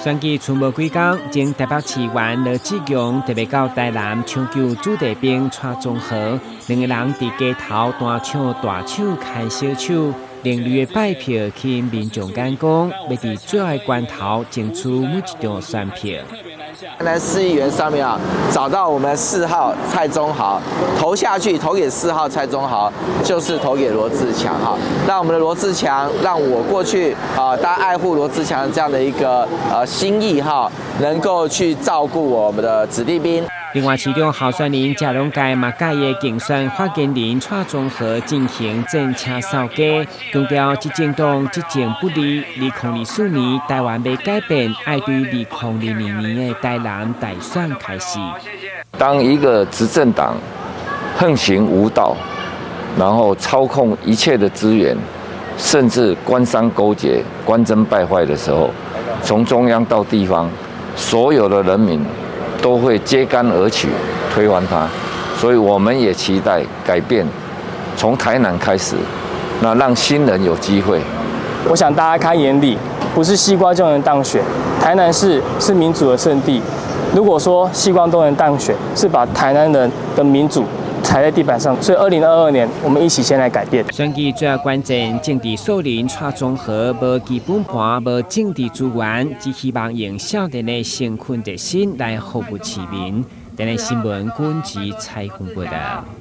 选举剩无几天，前台北市员罗志强特别到台南抢救子弟兵蔡宗和，两个人伫街头单唱大手开小手，另类的拜票去民众眼光，要伫最后的关头争取每一张选票。台南市议员上面找到我们4号蔡宗豪，投下去，投给4号蔡宗豪，就是投给罗志强让我们的罗志强，让我过去大家爱护罗志强这样的一个心意能够去照顾我们的子弟兵。另外，其中候选人嘉隆街马介的竞选发言人蔡宗和进行政车扫街，强调执政党执政不力，2024年台湾要改变，爱对2022年的台南大选开始。当一个执政党横行无道，然后操控一切的资源，甚至官商勾结、官绅败坏的时候，从中央到地方，所有的人民都会揭竿而起，推翻它。所以我们也期待改变，从台南开始，那让新人有机会。我想大家看眼里，不是西瓜就能当选，台南市是民主的圣地。如果说西瓜都能当选，是把台南人的民主踩在地板上，所以2022年我们一起先来改变。选举最后关键，政治素人蔡宗和无基本盘、无政治资源，只希望用少年的辛苦热心来服务市民。台南新闻军及采访报道。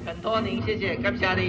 很多您，谢谢，感谢你。